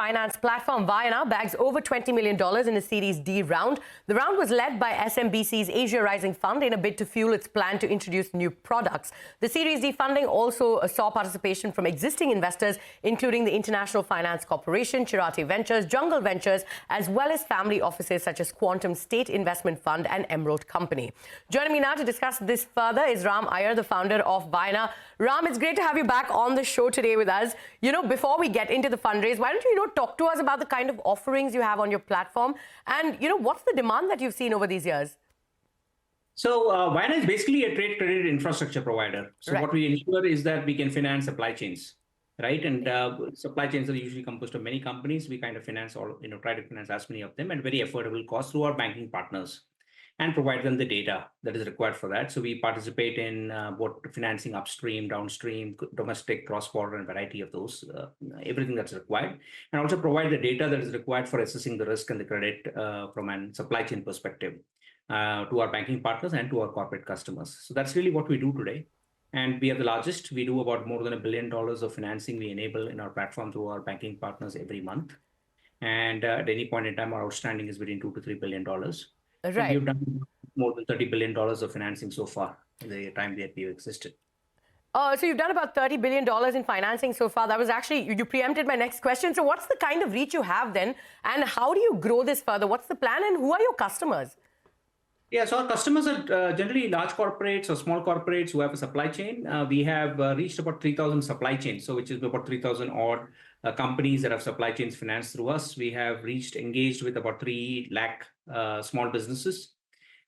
finance platform Vayana bags over $20 million in a Series D round. The round was led by SMBC's Asia Rising Fund in a bid to fuel its plan to introduce new products. The Series D funding also saw participation from existing investors, including the International Finance Corporation, Chirati Ventures, Jungle Ventures, as well as family offices such as Quantum State Investment Fund and Emerald Company. Joining me now to discuss this further is Ram Iyer, the founder of Vayana. Ram, it's great to have you back on the show today with us. Before we get into the fundraise, why don't you, talk to us about the kind of offerings you have on your platform and, what's the demand that you've seen over these years? So Vayana is basically a trade credit infrastructure provider. So What we ensure is that we can finance supply chains, right? And supply chains are usually composed of many companies. We kind of finance all, try to finance as many of them at very affordable cost through our banking partners and provide them the data that is required for that. So we participate in both financing upstream, downstream, domestic, cross-border, and variety of those, everything that's required, and also provide the data that is required for assessing the risk and the credit from a supply chain perspective to our banking partners and to our corporate customers. So that's really what we do today. And we are the largest. We do about more than $1 billion of financing we enable in our platform through our banking partners every month. And at any point in time, our outstanding is between $2 to $3 billion. Right. We've done more than $30 billion of financing so far in the time that we've existed. So you've done about $30 billion in financing so far. That was actually, you preempted my next question. So what's the kind of reach you have then? And how do you grow this further? What's the plan and who are your customers? Yeah, so our customers are generally large corporates or small corporates who have a supply chain. We have reached about 3,000 supply chains, so which is about 3,000 odd companies that have supply chains financed through us. We have engaged with about 3 lakh small businesses,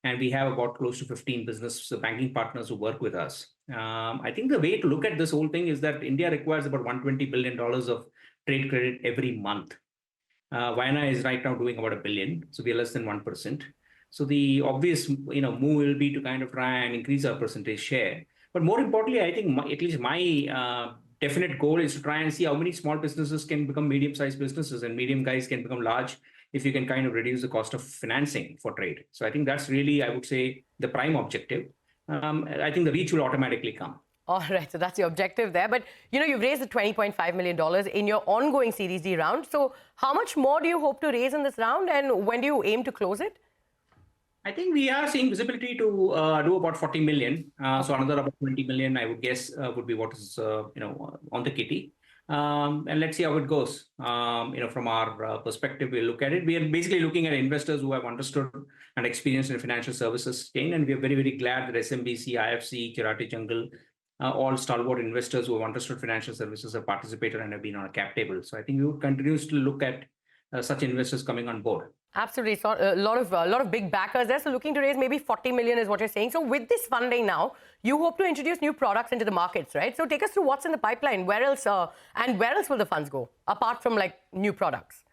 and we have about close to 15 business banking partners who work with us. I think the way to look at this whole thing is that India requires about $120 billion of trade credit every month. Vayana is right now doing about $1 billion, so we are less than 1%. So the obvious, move will be to kind of try and increase our percentage share. But more importantly, I think at least my definite goal is to try and see how many small businesses can become medium-sized businesses and medium guys can become large if you can kind of reduce the cost of financing for trade. So I think that's really, I would say, the prime objective. I think the reach will automatically come. All right, so that's your objective there. But, you've raised the $20.5 million in your ongoing Series D round. So how much more do you hope to raise in this round and when do you aim to close it? I think we are seeing visibility to do about 40 million. So another about 20 million, I would guess, would be what is, on the kitty. And let's see how it goes. From our perspective, we'll look at it. We are basically looking at investors who have understood and experienced in financial services chain. And we are very, very glad that SMBC, IFC, Chirati Jungle, all stalwart investors who have understood financial services have participated and have been on a cap table. So I think we would continue to look at such investors coming on board. Absolutely. So a lot of big backers there. So looking to raise maybe 40 million is what you're saying. So with this funding now, you hope to introduce new products into the markets, right? So take us through what's in the pipeline. Where else will the funds go apart from like new products?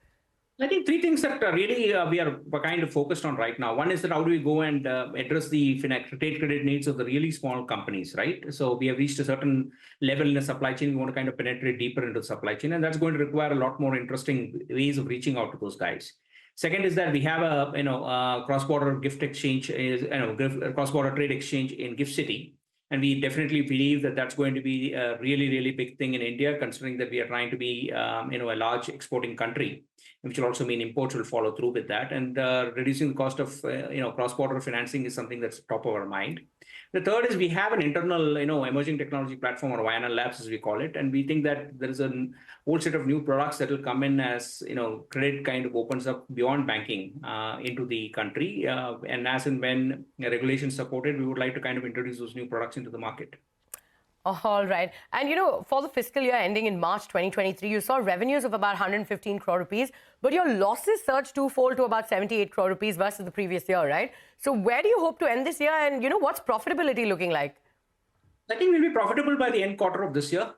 I think 3 things that really we are kind of focused on right now. One is that how do we go and address the trade credit needs of the really small companies, right? So we have reached a certain level in the supply chain. We want to kind of penetrate deeper into the supply chain, and that's going to require a lot more interesting ways of reaching out to those guys. Second is that we have a cross-border gift exchange, cross-border trade exchange in Gift City. And we definitely believe that that's going to be a really, really big thing in India, considering that we are trying to be, a large exporting country, which will also mean imports will follow through with that. And reducing the cost of, cross-border financing is something that's top of our mind. The third is we have an internal, emerging technology platform, or Vayana Labs, as we call it. And we think that there is a whole set of new products that will come in as, credit kind of opens up beyond banking into the country. And as and when regulations support it, we would like to kind of introduce those new products into the market. All right. And, for the fiscal year ending in March 2023, you saw revenues of about 115 crore rupees, but your losses surged twofold to about 78 crore rupees versus the previous year, right? So where do you hope to end this year? And, what's profitability looking like? I think we'll be profitable by the end quarter of this year.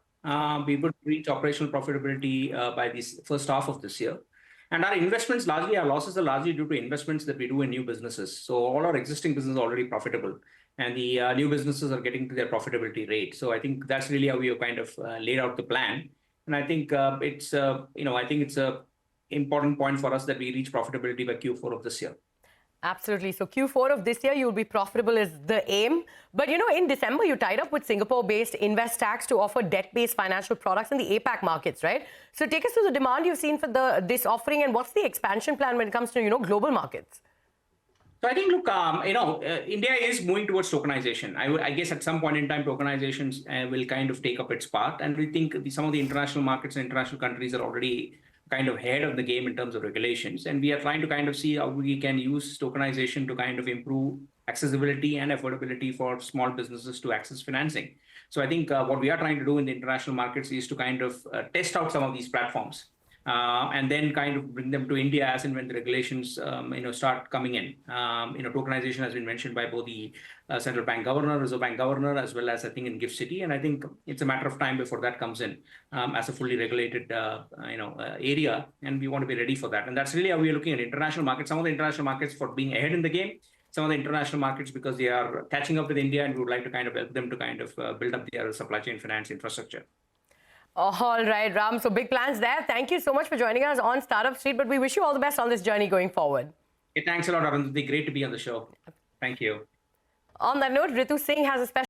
We would reach operational profitability by the first half of this year. And our investments, our losses are largely due to investments that we do in new businesses. So all our existing businesses are already profitable, and the new businesses are getting to their profitability rate. So I think that's really how we have kind of laid out the plan. And I think it's a important point for us that we reach profitability by Q4 of this year. Absolutely. So Q4 of this year, you'll be profitable is the aim. But, in December, you tied up with Singapore-based Investax to offer debt-based financial products in the APAC markets, right? So take us through the demand you've seen for this offering and what's the expansion plan when it comes to, global markets? So I think, look, India is moving towards tokenization. I guess at some point in time, tokenizations will kind of take up its part. And we think some of the international markets and international countries are already kind of ahead of the game in terms of regulations. And we are trying to kind of see how we can use tokenization to kind of improve accessibility and affordability for small businesses to access financing. So I think what we are trying to do in the international markets is to kind of test out some of these platforms. And then kind of bring them to India as and when the regulations, start coming in. Tokenization has been mentioned by both the central bank governor, Reserve Bank governor, as well as I think in GIFT City. And I think it's a matter of time before that comes in as a fully regulated, area. And we want to be ready for that. And that's really how we are looking at international markets. Some of the international markets for being ahead in the game. Some of the international markets because they are catching up with India, and we would like to kind of help them to kind of build up their supply chain finance infrastructure. All right, Ram. So big plans there. Thank you so much for joining us on Startup Street, but we wish you all the best on this journey going forward. Hey, thanks a lot, Arundathi. Great to be on the show. Thank you. On that note, Ritu Singh has a special